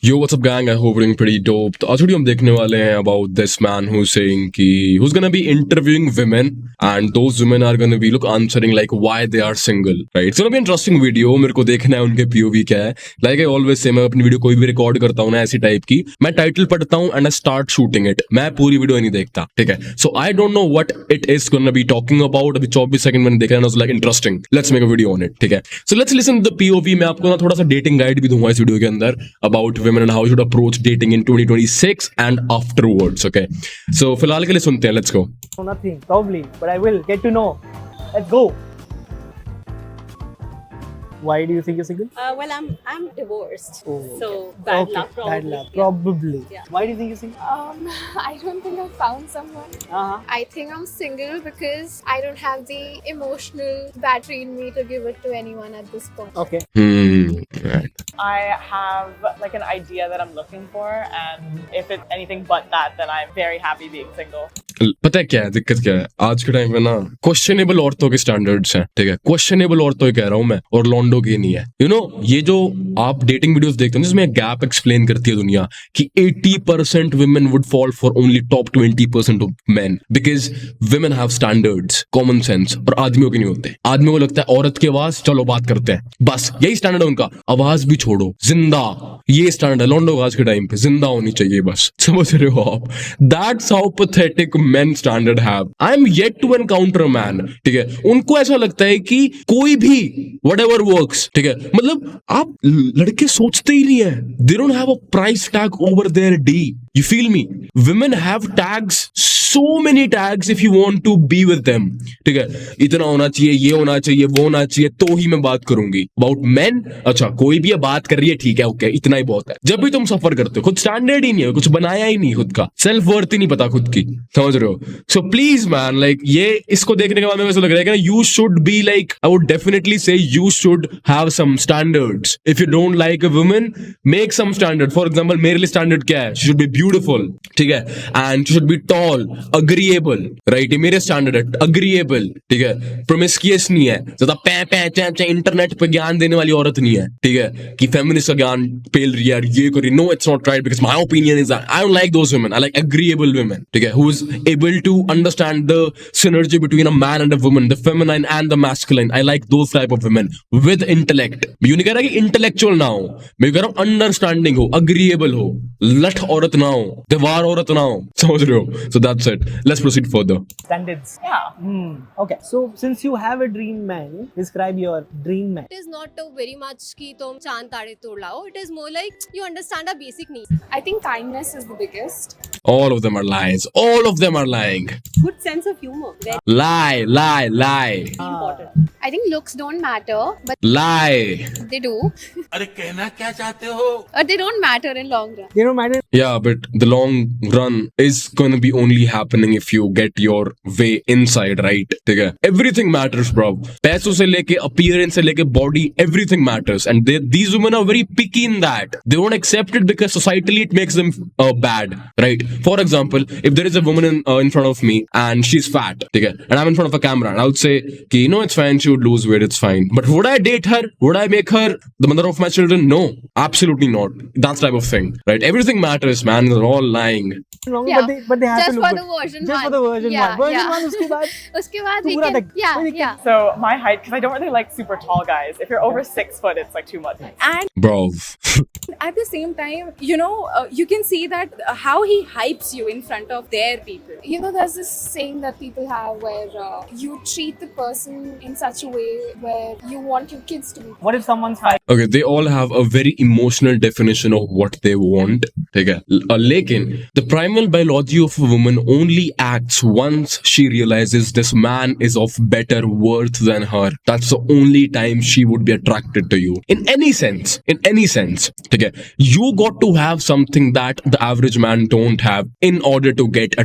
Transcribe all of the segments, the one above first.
Yo, what's up, gang? I hope you're doing pretty dope. तो आज video हम देखने वाले हैं about this man who's saying कि who's gonna be interviewing women and those women are gonna be answering like why they are single, right? It's gonna be interesting video. मेरे को देखना है उनके POV क्या है. Like I always say, मैं अपनी वीडियो कोई भी रिकॉर्ड करता हूँ ना ऐसी टाइप की, मैं टाइटल पढ़ता हूँ and I start shooting it. मैं पूरी वीडियो नहीं देखता, ठीक है? So I don't know what it is gonna be talking about. अभी 24 सेकंड मैंने देखा है, I was like interesting. Let's make a video on it, ठीक है? So let's listen to the POV. मैं आपको ना थोड़ा सा डेटिंग गाइड भी दूंगा इस वीडियो के अंदर about women and how you should approach dating in 2026 and afterwards. Okay, so फिलहाल के लिए सुनते हैं. Let's go. Nothing, probably, but I will get to know. Let's go. Why do you think you're single? Well, I'm divorced, Oh, so bad okay, luck probably. bad luck, Yeah. probably. Yeah. Why do you think you're single? I don't think I've found someone. I think I'm single because I don't have the emotional battery in me to give it to anyone at this point. Okay. Right. I have like an idea that I'm looking for, and if it's anything but that, then I'm very happy being single. पता है क्या है दिक्कत क्या है आज के time में ना क्वेश्चनेबल औरतों के स्टैंडर्ड्स हैं, ठीक है? क्वेश्चनेबल औरतों ही कह रहा हूं मैं, और लॉन्डो की नहीं है. यू नो ये जो आप डेटिंग वीडियोस देखते हो जिसमें गैप एक्सप्लेन करती है दुनिया कि 80% women would fall for only top 20% of men because women have standards, common sense, और आदमियों के नहीं होते. आदमियों को लगता है औरत की आवाज, चलो बात करते हैं, बस यही स्टैंडर्ड है उनका. आवाज भी छोड़ो, जिंदा, ये स्टैंडर्ड है लॉन्डो का आज के टाइम पे. जिंदा होनी चाहिए बस, समझ रहे हो आप? That's how pathetic men standard have. I am yet to encounter a man, ठीक है? उनको ऐसा लगता है कि कोई भी whatever works, ठीक है? मतलब आप लड़के सोचते ही नहीं है. They don't have a price tag over their D. You feel me? Women have tags, so many tags if you want to be with them, ठीक है? इतना होना चाहिए, ये होना चाहिए, वो होना चाहिए, तो ही मैं बात करूंगी. About men, अच्छा कोई भी बात कर रही है, ठीक है, ओके, इतना ही बहुत है. जब भी तुम सफर करते हो, खुद स्टैंडर्ड ही नहीं है, कुछ बनाया ही नहीं खुद का, सेल्फ वर्थ ही नहीं पता खुद की, समझ रहे हो? So please man, like ये इसको देखने के बाद मेरे को ऐसा लग रहा है कि ना you should be like, I would definitely say you should have some standards. If you don't like a woman, make some standard. For example, मेरे लिए standard क्या है? She should be beautiful, ठीक है? And she should be tall, agreeable, right? ये मेरे standard है, agreeable, ठीक है? Promiscuous नहीं है, ज़्यादा पै इंटरनेट पे ज्ञान देने वाली औरत नहीं है, ठीक है? कि feminist का ज्ञान पेल रही है, ये कर रही है. No, it's not right because my opinion is that I don't like those women. I like agreeable women, ठीक है? Who is able to understand the synergy between a man and a woman, the feminine and the masculine. I like those type of women with intellect. मैं नहीं कह रहा कि intellectual ना हो, मैं कह रहा हूँ understanding हो, agreeable हो, लठ औरत ना हो, दीवार औरत ना हो, समझ रहे हो? So that's it. Let's proceed further. Standards. Yeah. Okay. So since you have a dream man, describe your dream man. It is not a very much कि तुम चांद तारे तोड़ लाओ. It is more like you understand our basic needs. I think kindness is the biggest. All of them are lies. All of them are lying. Good sense of humor, very Lie, lie, lie, important. I think looks don't matter, but lie. they do. अरे कहना क्या चाहते हो? Or they don't matter in long run. They don't matter. Yeah, but the long run is gonna be only happening if you get your way inside, right? ठीक है? Everything matters, bro. पैसों से लेके appearance से लेके body, everything matters, and these women are very picky in that. They don't accept it because societally it makes them bad, right? For example, if there is a woman in front of me and she's fat, ठीक है? And I'm in front of a camera, and I would say, कि you know it's fine, she would lose weight, it's fine. But would I date her? Would I make her the mother of my children? No, absolutely not. That type of thing, right? Everything matters, man. They're all lying. Wrong, Yeah. but they have Just to look for good. the version Just one. for the version Yeah, one. Version yeah. one उसके बाद उसके बाद we पूरा can, तक- yeah, we can- yeah. So my height, because I don't really like super tall guys. If you're over 6 foot, it's like too much. And Bro. at the same time, you can see that how he hypes you in front of their people. You know, there's this saying that people have where you treat the person in such a way where you want your kids to be. What if someone's high? Okay, they all have a very emotional definition of what they want. ठीक है? लेकिन the primal biology of a woman only acts once she realizes this man is of better worth than her. That's the only time she would be attracted to you. In any sense. In any sense. ठीक है? You got to have something that the average man don't have in order to get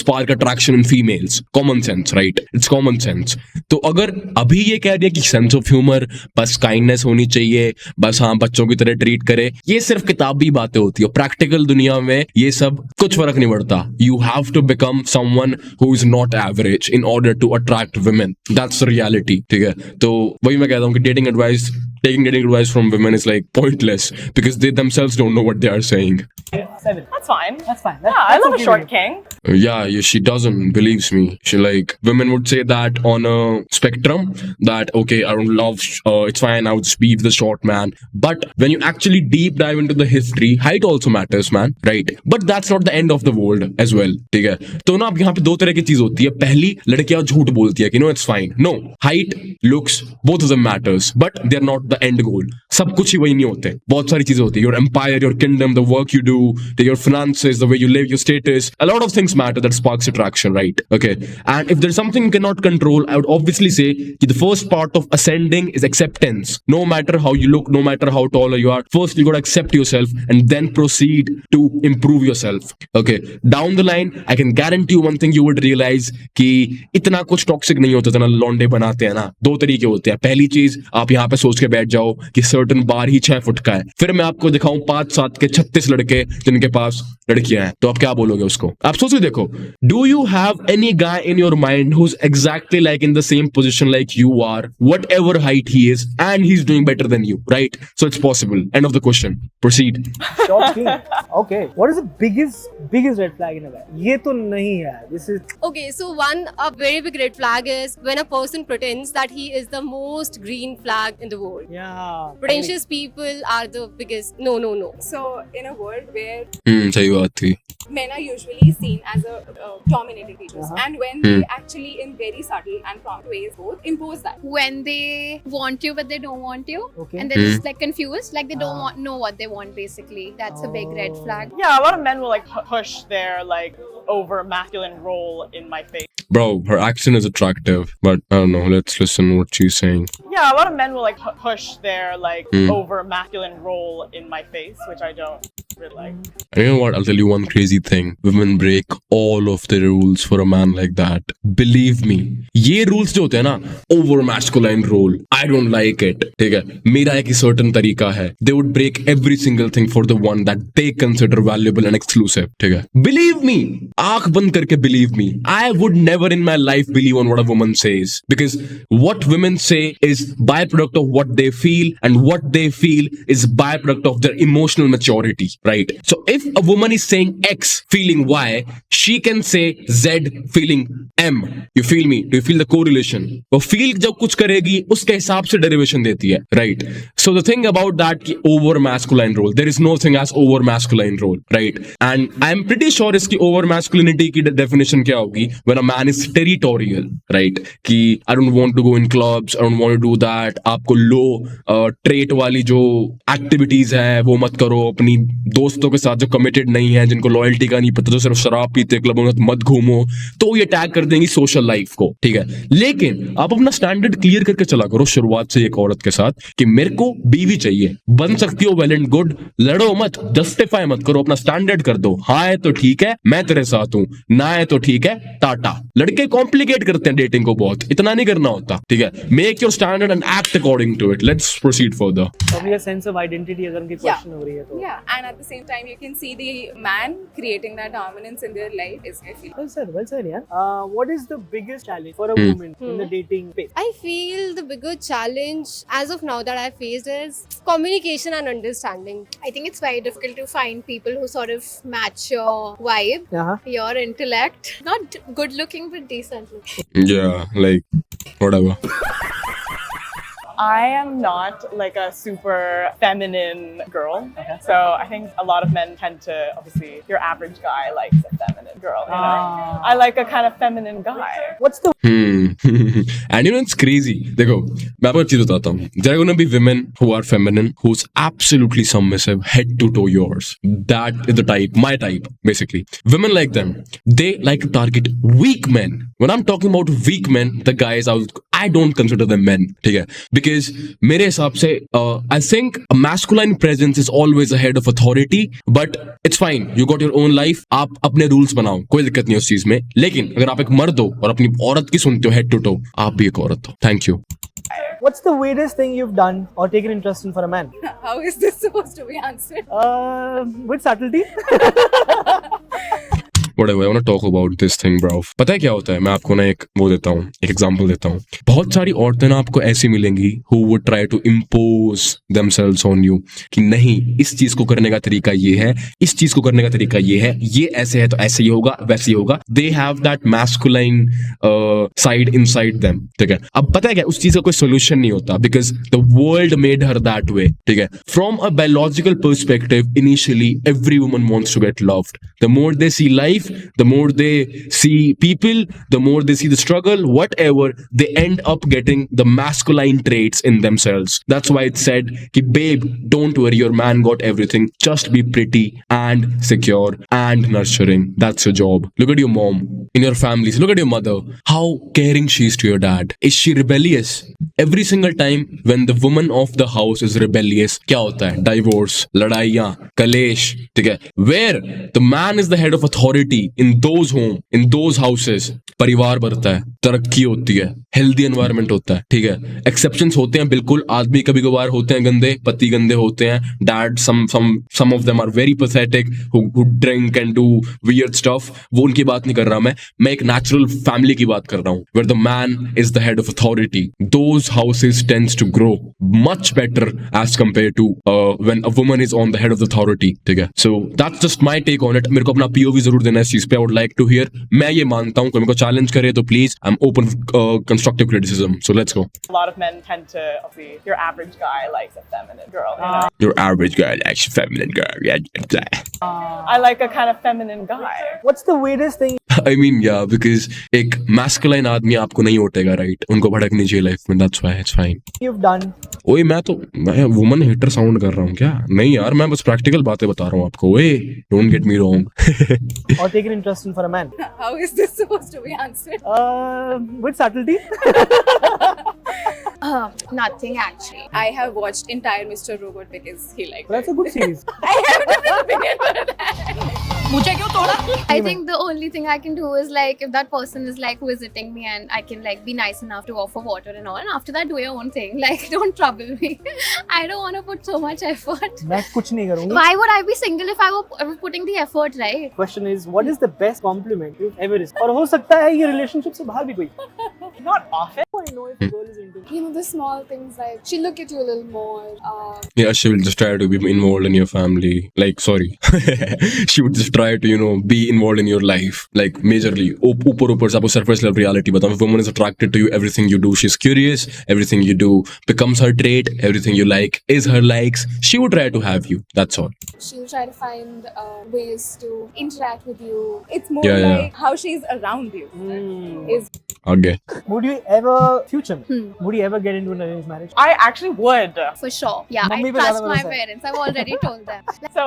spark attraction in females. Common sense, right? It's common sense. तो अगर अभी ये कह दिया कि sense of humour, बस काइंडनेस होनी चाहिए, बस हाँ बच्चों की तरह ट्रीट करे, ये सिर्फ किताबी बातें होती है. प्रैक्टिकल दुनिया में ये सब कुछ फर्क नहीं पड़ता. You have to become someone who is not average in order to attract women. That's the reality. ठीक है? तो वही मैं कहता हूँ कि dating advice taking dating advice from women is like pointless because they themselves don't know what they are saying. 7. That's fine. That's fine. Yeah, I love a short king. Yeah, she doesn't, believes me. She like, women would say that on a spectrum that, okay, I don't love, it's fine, I'll just be the short man. But when you actually deep dive into the history, height also matters, man, right? But that's not the end of the world as well, ठीक है? तो ना अब यहाँ पे दो तरह की चीज होती है. पहली, लड़कियां झूठ बोलती है कि no, it's fine. No, height, looks, both of them matters, but they're not the end goal. सब कुछ ही वही नहीं होते. बहुत सारी चीजें होती है. Your empire, your kingdom, the work you do, your finances, the way you live, your status, a lot of things matter that sparks attraction, right? Okay. And if there's something you cannot control, I would obviously say the first part of ascending is acceptance. No matter how you look, no matter how tall you are, first you gotta accept yourself and then proceed to improve yourself. Okay. Down the line, I can guarantee you one thing you would realize कि इतना कुछ toxic नहीं होता जितना लौंडे बनाते हैं ना. दो तरीके होते हैं. पहली चीज, आप यहाँ पे सोच के बैठ जाओ कि सर्टन बार ही 6 फुट का है. फिर मैं आपको दिखाऊं 5-7 के 36 लड़के जिनके पास लड़कियां हैं, तो आप क्या बोलोगे उसको? आप सोच के देखो, do you have any guy in your mind who is exactly like in the same position like you are, whatever height he is, and he is doing better than you, right? So it's possible. End of the question. Proceed. Short king. Okay. What is the biggest red flag in a guy? ये तो नहीं है. This is Okay, so a very big red flag is when a person pretends that he is the most green flag in the world. yeah. Pretentious people are the biggest. No. So in a world where सही बात थी. men are usually seen as a dominating features, and when they actually in very subtle and prompt ways both impose that. When they want you but they don't want you, Okay. and they're just like confused, like they don't know what they want. Basically, that's a big red flag. Yeah, a lot of men will like push their like over masculine role in my face. Bro, her accent is attractive, but I don't know. Let's listen what she's saying. Yeah, a lot of men will like push their like over masculine role in my face, which I don't really like. And you know what? I'll tell you one crazy thing. Women break all of the rules for a man like that. Believe me. ये rules जो होते हैं ना, over masculine role, I don't like it. ठीक है? मेरा एक certain तरीका है. They would break every single thing for the one that they consider valuable and exclusive. ठीक है? Believe me. आँख बंद करके believe me. I would never in my life believe on what a woman says, because what women say is byproduct of what they feel, and what they feel is byproduct of their emotional maturity, right? So if a woman is saying X feeling Y, she can say Z feeling M. You feel me? Do you feel the correlation? वो feel जब कुछ करेगी उसके हिसाब से derivation देती है, right? So the thing about that कि over masculine role, there is no thing as over masculine role, right? And I'm pretty sure इसकी over masculinity की definition क्या होगी? When a man is territorial, right? कि I don't want to go in clubs, I don't want to do that. आपको low trait वाली जो activities है वो मत करो. अपनी दोस्तों के साथ जो committed नहीं है, जिनको loyalty का नहीं पता, जो सिर्फ शराब पीते क्लबों में मत घूमो, तो ये टैग कर देंगी सोशल लाइफ को, ठीक है? लेकिन आप अपना स्टैंडर्ड क्लियर करके चला करो शुरुआत से एक औरत के साथ कि मेरे को बीवी चाहिए. बन सकती हो, वेल एंड गुड. लड़ो मत, जस्टिफाई मत करो, अपना स्टैंडर्ड कर दो. हाँ है तो ठीक है, मैं तेरे साथ हूं. ना है तो ठीक है, टाटा. लड़के कॉम्प्लिकेट करते हैं डेटिंग को बहुत. इतना नहीं करना होता, ठीक है? Make your standard and act according to it. Let's proceed further. probably a sense of identity अगर उनकी question हो रही है तो. Yeah, and at the same time, you can see the man creating that dominance in their life is, I feel. Well said, yeah. What is the biggest challenge for a woman in the dating space? I feel the bigger challenge as of now that I faced is communication and understanding. I think it's very difficult to find people who sort of match your vibe, your intellect. Not good looking, but decent looking. Yeah, like whatever. I am not like a super feminine girl. So I think a lot of men tend to, obviously, your average guy likes a feminine girl. You know? I like a kind of feminine guy. What's the And you know, it's crazy. देखो, मैं आपको एक चीज बताता हूँ. There are gonna be women who are feminine, who's absolutely submissive, head to toe yours. That is the type, my type, basically. Women like them. They like to target weak men. When I'm talking about weak men, the guys I don't consider them men. ठीक है? Because मेरे हिसाब से I think a masculine presence is always ahead of authority, but it's fine. You got your own life. आप अपने rules बनाओ, कोई दिक्कत नहीं उस चीज में. लेकिन अगर आप एक मर्द हो और अपनी औरत की सुनते हो head to toe, आप भी एक औरत हो. Thank you. What's the weirdest thing you've done or taken interest in for a man? How is this supposed to be answered? With subtlety. whatever, I want to talk about this thing, bro. पता है क्या होता है, मैं आपको ना एक वो देता हूँ, एक एग्जांपल देता हूँ. बहुत सारी औरतें ना आपको ऐसी मिलेंगी who would try to impose themselves on you कि नहीं, इस चीज को करने का तरीका ये है, इस चीज को करने का तरीका ये है, ये ऐसे है तो ऐसे ही होगा, वैसे ही होगा. They have that masculine side inside them. ठीक है. अब पता है क्या, उस चीज का कोई सोल्यूशन नहीं होता because the world made her that way. ठीक है. From a biological perspective, initially every woman wants to get loved. The more they see life, the more they see people, the more they see the struggle, whatever, they end up getting the masculine traits in themselves. That's why it's said ki, babe, don't worry, your man got everything, just be pretty and secure and nurturing. That's your job. Look at your mom in your families, look at your mother, how caring she is to your dad. Is she rebellious? Every single time when the woman of the house is rebellious, क्या होता है? Divorce, लड़ाइयाँ, कलेश, ठीक है? Where the man is the head of authority in those home, in those houses, परिवार बढ़ता है, तरक्की होती है, हेल्दी एनवायरनमेंट होता है. ठीक है. एक्सेप्शंस होते हैं बिल्कुल, आदमी कभी कभार होते हैं गंदे, पति गंदे होते हैं, dad some of them are very pathetic who drink and do weird stuff. वो उनकी बात नहीं कर रहा मैं एक natural family की बात कर रहा हूँ where the man is the head of authority. Those houses tends to grow much better as compared to when a woman is on the head of the authority. ठीक है. So that's just my take on it. मेरे को अपना POV जरूर देना इस चीज पे. I would like to hear. मैं ये मानता हूँ, कोई मेरे को चैलेंज करे तो please, I'm open constructive criticism. So let's go. A lot of men tend to, obviously, your average guy likes a feminine girl. You know? Your average guy likes a feminine girl. Yeah. I like a kind of feminine guy. What's the weirdest thing? I mean, yeah, because एक masculine आदमी आपको नहीं उठेगा, right? उनको भड़कनी चाहिए life में. That's why it's fine. You've done. ओए मैं वुमन हेटर साउंड कर रहा हूँ क्या? नहीं यार, मैं बस प्रैक्टिकल बातें बता रहा हूँ आपको. ओए, don't get me wrong. Or taken interest in for a man. How is this supposed to be answered? With subtlety. Nothing actually. I have watched entire Mr. Robot because he liked That's a good series. I have a different opinion for that. I think the only thing I can do is like if that person is like visiting me and I can like be nice enough to offer water and all, and after that do your own thing. Like don't trouble me. I don't want to put so much effort. मैं कुछ नहीं करूँगी. Why would I be single if I were putting the effort, right? Question is, what is the best compliment you've ever received? और हो सकता है ये relationship से बाहर भी कोई. Not often. How I know if a girl is into me? You know, the small things like she'll look at you a little more. Yeah, she will just try to be involved in your family. Like, sorry. She would just try to, you know, be involved in your life. Like, majorly. ऊपर से आपको surface level reality बताऊँ. If a woman is attracted to you, everything you do, she's curious. Everything you do becomes her trait. Everything you like is her likes. She would try to have you. That's all. She'll try to find ways to interact with you. It's more Yeah, yeah. like how she's around you. Is Okay. Would you ever, future, would you ever get into an arranged marriage? I actually would. For sure. Yeah, Mummy I पे trust ज़्यादा my भरोसा है. parents. I've already told them. So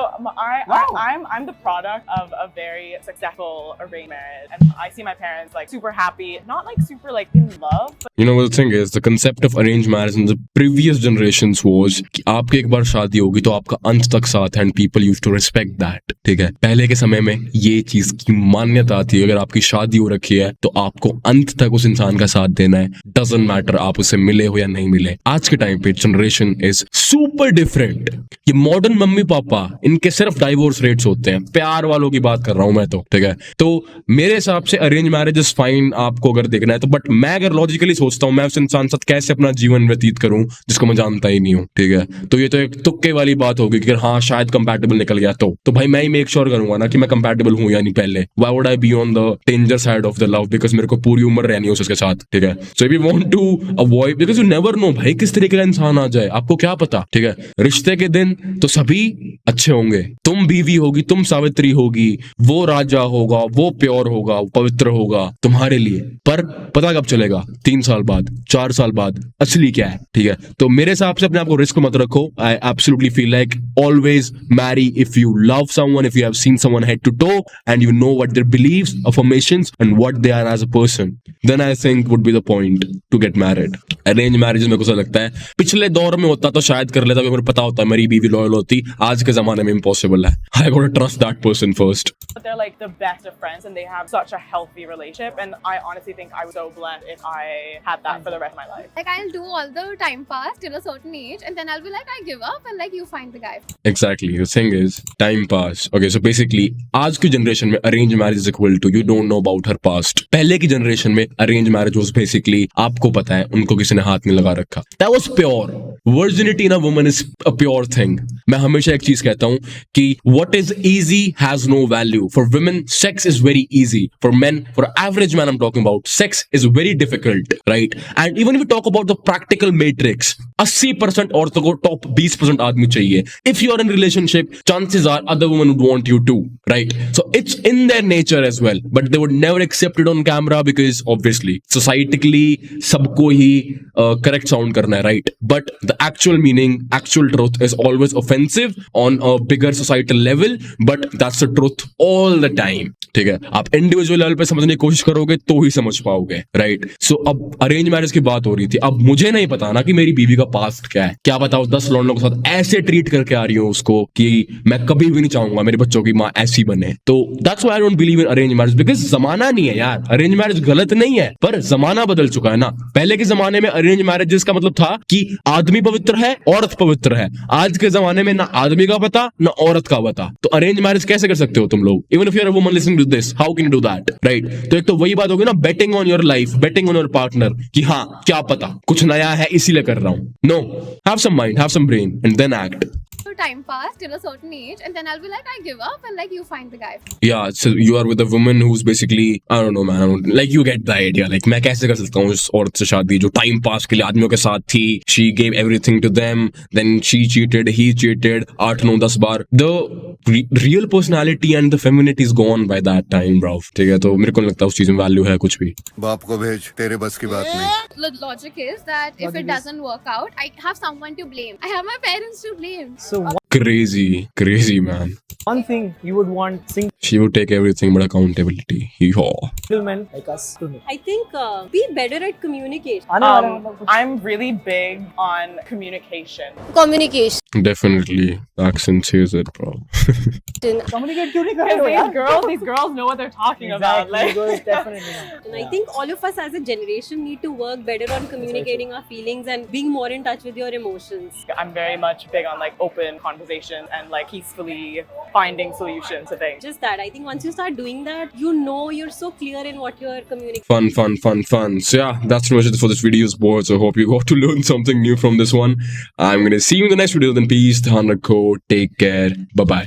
I'm the product of a very successful arranged marriage, and I see my parents like super happy, not like super like in love, but You know what the thing is, the concept of arranged marriage in the previous generations was कि आपकी एक बार शादी होगी तो आपका अंत तक साथ है, and people used to respect that. ठीक है. पहले के समय में ये चीज की मान्यता थी, अगर आपकी शादी हो रखी है तो आपको अंत तक उस इंसान का साथ देना है. Doesn't matter आप उससे मिले हो या नहीं मिले. आज के टाइम पे जनरेशन इज सुपर डिफरेंट. ये मॉडर्न मम्मी पापा, इनके सिर्फ डाइवोर्स रेट्स होते हैं. प्यार वालों की बात कर रहा हूं मैं तो. ठीक है. तो मेरे हिसाब से अरेंज मैरिज इज फाइन आपको अगर देखना है तो, बट मैं अगर लॉजिकली सोचता हूँ मैं उस इंसान साथ कैसे अपना जीवन व्यतीत करूं जिसको मैं जानता ही नहीं हूँ. ठीक है. तो ये तो एक तुक्के वाली बात होगी कि हाँ शायद कंपैटिबल निकल गया तो भाई मैं ही मेक श्योर करूंगा ना कि मैं कंपैटिबल हूँ या नहीं पहले. Why would I be on the danger side of the love, because मेरे को पूरी उम्र रहनी है उसके साथ. ठीक है. So if you want to avoid, because you never know भाई किस तरीके का इंसान आ जाए, आपको क्या पता. ठीक है. रिश्ते के दिन तो सभी अच्छे होंगे, तुम बीवी होगी, तुम सावित्री होगी, वो राजा होगा, वो प्योर होगा, पवित्र होगा तुम्हारे लिए, पर पता कब चलेगा 3 साल बाद, 4 साल बाद असली क्या है. ठीक है. तो मेरे हिसाब से अपने आप को रिस्क मत रखो. I absolutely feel like always marry if you love someone, if you have seen someone head to toe and you know what their beliefs, affirmations and what they are as a person, then I think would be the point. to get married. Arrange marriage मेरे को ऐसा लगता है पिछले दौर में होता तो शायद कर लेता, मेरे पता होता मेरी बीवी लॉयल होती. आज के जमाने में इम्पॉसिबल है. I gotta trust that person first. But they're like the best of friends and they have such a healthy relationship. And I honestly think I was so blessed if I had that for the rest of my life. Like I'll do all the time pass till a certain age, and then I'll be like, I give up, and like you find the guy. Exactly. The thing is, time pass. Okay, so basically, आज की generation में arrange marriage is equal to you don't know about her past. पहले की generation में arrange marriage was basically आपको पता है उनको किसी ने हाथ नहीं लगा रखा. That was pure. Virginity in a woman is a pure thing. मैं हमेशा एक चीज कहता हूँ कि what is easy has no value. For women, sex is very easy. For men, for average man I'm talking about, sex is very difficult, right? And even if we talk about the practical matrix, 80% औरतों को top 20% आदमी चाहिए. If you are in relationship, chances are other women would want you too, right? So it's in their nature as well, but they would never accept it on camera because obviously, societally, सबको ही correct sound करना है, right? But the actual meaning, actual truth is always offensive on a bigger societal level, but that's the truth all the time. ठीक है, आप individual level पे समझने की कोशिश करोगे तो ही समझ पाओगे, राइट? सो अब अरेंज मैरिज की बात हो रही थी. अब मुझे नहीं पता ना कि मेरी बीवी का पास्ट क्या है. क्या बताओ 10 लौंडों के साथ ऐसे ट्रीट करके आ रही हूँ उसको कि मैं कभी भी नहीं चाहूंगा मेरे बच्चों की माँ ऐसी बने. तो that's why I don't believe in arrange marriage, because जमाना नहीं है यार. अरेंज मैरिज गलत नहीं है, पर जमाना बदल चुका है ना. पहले के जमाने में अरेंज मैरिज का मतलब था कि आदमी पवित्र है, औरत पवित्र है. आज के जमाने में ना आदमी का पता ना औरत का पता. तो अरेंज मैरिज कैसे कर सकते हो तुम लोग? Even if you are a woman listening to this, how can you do that, right? तो एक तो वही बात होगी ना, betting on your life, betting on your partner कि हाँ क्या पता कुछ नया है इसीलिए कर रहा हूं. No, have some mind, have some brain and then act. Time pass till a certain age, and then I'll be like, I give up, and like you find the guy. Yeah, so you are with a woman who's basically, I don't know man, like you get the idea. Like मैं कैसे कर सकता हूँ उस औरत से शादी जो टाइम पास के लिए आदमियों के साथ थी. She gave everything to them, then she cheated, he cheated 8 9 10 bar. The real personality and the femininity is gone by that time, bro. ठीक है, तो मेरे को नहीं लगता उस चीज में वैल्यू है कुछ भी. बाप को भेज, तेरे बस की बात नहीं. The logic is that if it doesn't work out, I have someone to blame. I have my parents to blame. So Crazy man. one thing you would want She would take everything but accountability. Yeah. single men like us to know. I think be better at communication. I'm really big on communication. Communication. Definitely. Accent says it, bro. Communicate क्यों नहीं कर रहे हो यार? These girls know what they're talking about. Exactly, Like, girls definitely know. And I think all of us as a generation need to work better on communicating our feelings and being more in touch with your emotions. I'm very much big on like open conversation and like peacefully finding solutions to things. Just that. I think once you start doing that, you know you're so clear in what you're communicating. Fun. So yeah, that's pretty much it for this video, boys. I hope you got to learn something new from this one. I'm gonna see you in the next video. Then peace, Thanako, take care, bye bye.